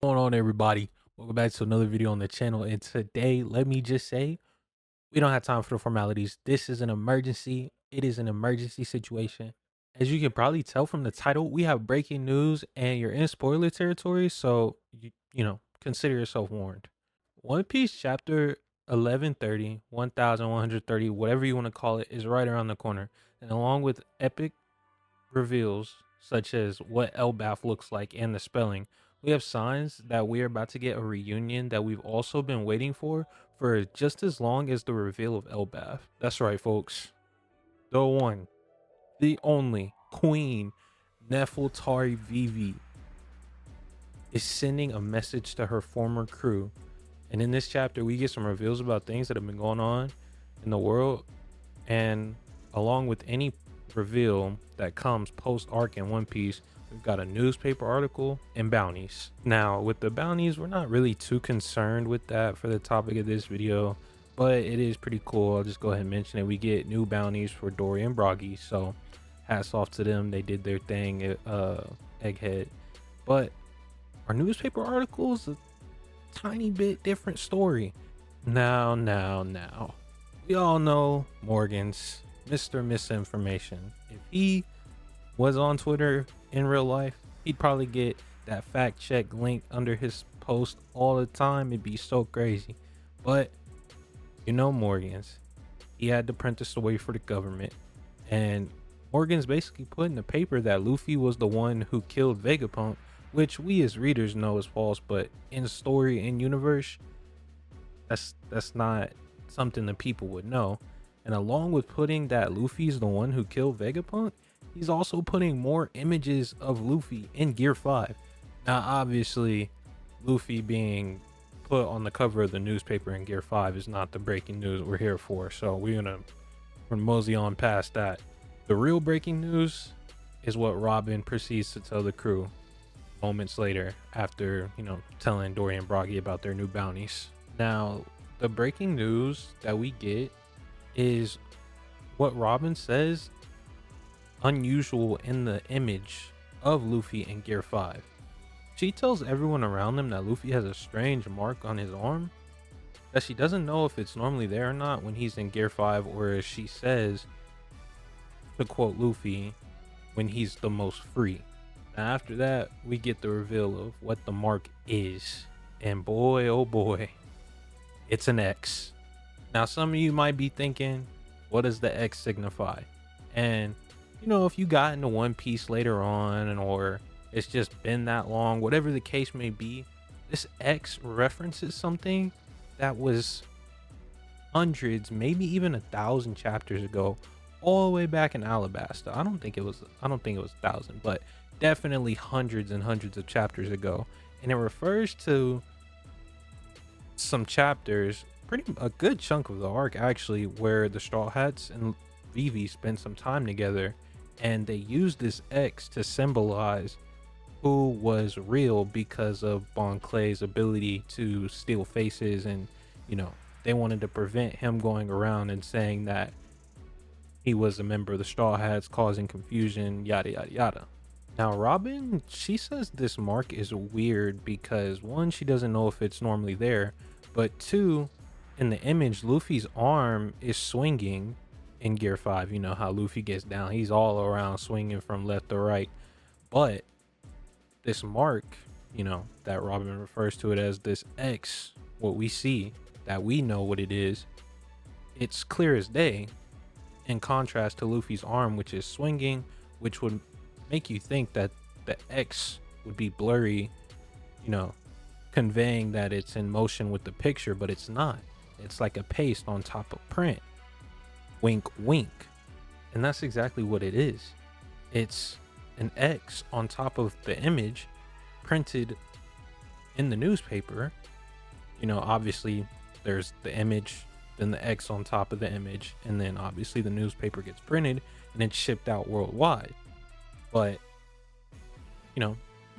Going on, everybody? Welcome back to another video on the channel. And today, let me just say, we don't have time for the formalities. This is an emergency. It is an emergency situation. As you can probably tell from the title, we have breaking news and you're in spoiler territory. So, consider yourself warned. One Piece chapter 1130, 1130, whatever you want to call it, is right around the corner. And along with epic reveals, such as what Elbaf looks like and the spelling, we have signs that we are about to get a reunion that we've also been waiting for just as long as the reveal of Elbaf. That's right, folks. The one, the only Queen Nefeltari Vivi is sending a message to her former crew. And in this chapter, we get some reveals about things that have been going on in the world. And along with any reveal that comes post arc in One Piece, we've got a newspaper article and bounties. Now, with the bounties, we're not really too concerned with that for the topic of this video, but it is pretty cool. I'll just go ahead and mention it. We get new bounties for Dory and Broggy, so hats off to them. They did their thing, Egghead. But our newspaper articles, a tiny bit different story. Now. We all know Morgan's Mr. Misinformation. If he was on Twitter in real life, he'd probably get that fact check link under his post all the time. It'd be so crazy. But Morgan's, he had to print this away for the government. And Morgan's basically put in the paper that Luffy was the one who killed Vegapunk, which we as readers know is false, but in story and universe, that's not something that people would know. And along with putting that Luffy's the one who killed Vegapunk, he's also putting more images of Luffy in Gear 5. Now, obviously, Luffy being put on the cover of the newspaper in Gear 5 is not the breaking news we're here for. So we're gonna mosey on past that. The real breaking news is what Robin proceeds to tell the crew moments later after, telling Dory and Broggy about their new bounties. Now, the breaking news that we get is what Robin says unusual in the image of Luffy in Gear 5. She tells everyone around them that Luffy has a strange mark on his arm, that she doesn't know if it's normally there or not when he's in Gear 5, or as she says, to quote Luffy, when he's the most free. Now, after that, we get the reveal of what the mark is. And boy, oh boy, it's an X. Now, some of you might be thinking, what does the X signify? And, if you got into One Piece later on, or it's just been that long, whatever the case may be, this X references something that was hundreds, maybe even 1,000 chapters ago, all the way back in Alabasta. I don't think it was 1,000, but definitely hundreds and hundreds of chapters ago. And it refers to some chapters, pretty a good chunk of the arc actually, where the Straw Hats and Vivi spent some time together, and they used this X to symbolize who was real because of Bon Clay's ability to steal faces, and they wanted to prevent him going around and saying that he was a member of the Straw Hats, causing confusion, yada yada yada. Now, Robin, she says this mark is weird because one, she doesn't know if it's normally there, but two, in the image, Luffy's arm is swinging in Gear 5. You know how Luffy gets down, he's all around swinging from left to right. But this mark, that Robin refers to it as this X, what we see, that we know what it is, it's clear as day, in contrast to Luffy's arm, which is swinging, which would make you think that the X would be blurry, conveying that it's in motion with the picture, but it's not. It's like a paste on top of print. Wink, wink. And that's exactly what it is. It's an X on top of the image printed in the newspaper. Obviously there's the image, then the X on top of the image, and then obviously the newspaper gets printed and it's shipped out worldwide. But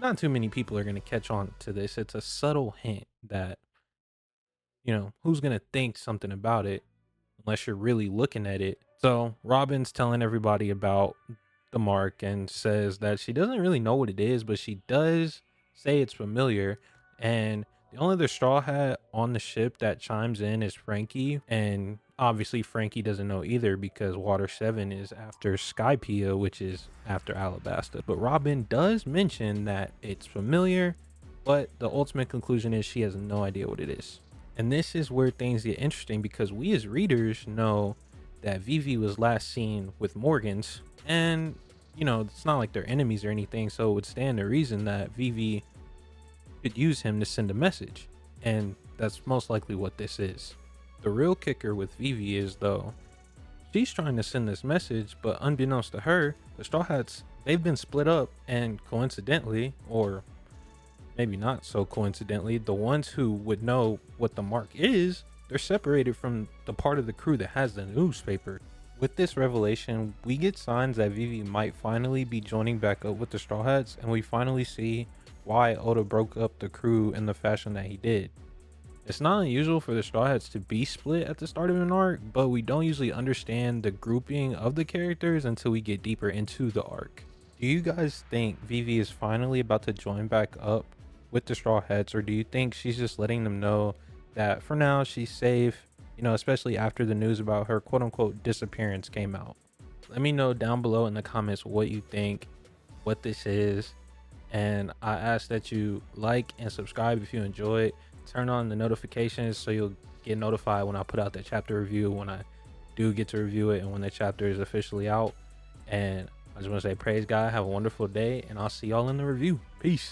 not too many people are going to catch on to this. It's a subtle hint that who's going to think something about it unless you're really looking at it. So Robin's telling everybody about the mark and says that she doesn't really know what it is, but she does say it's familiar. And the only other Straw Hat on the ship that chimes in is Frankie. And obviously, Frankie doesn't know either because Water 7 is after Skypiea, which is after Alabasta. But Robin does mention that it's familiar, but the ultimate conclusion is she has no idea what it is. And this is where things get interesting because we as readers know that Vivi was last seen with Morgans. And, you know, it's not like they're enemies or anything. So it would stand to reason that Vivi could use him to send a message. And that's most likely what this is. The real kicker with Vivi is, though, she's trying to send this message, but unbeknownst to her, the Straw Hats, they've been split up, and coincidentally, or maybe not so coincidentally, the ones who would know what the mark is, they're separated from the part of the crew that has the newspaper. With this revelation, we get signs that Vivi might finally be joining back up with the Straw Hats, and we finally see why Oda broke up the crew in the fashion that he did. It's not unusual for the Straw Hats to be split at the start of an arc, but we don't usually understand the grouping of the characters until we get deeper into the arc. Do you guys think Vivi is finally about to join back up with the Straw Hats, or do you think she's just letting them know that for now she's safe, you know, especially after the news about her quote unquote disappearance came out? Let me know down below in the comments what you think, what this is, and I ask that you like and subscribe if you enjoy it. Turn on the notifications so you'll get notified when I put out the chapter review, when I do get to review it, and when the chapter is officially out. And I just want to say praise God, have a wonderful day, and I'll see y'all in the review. Peace.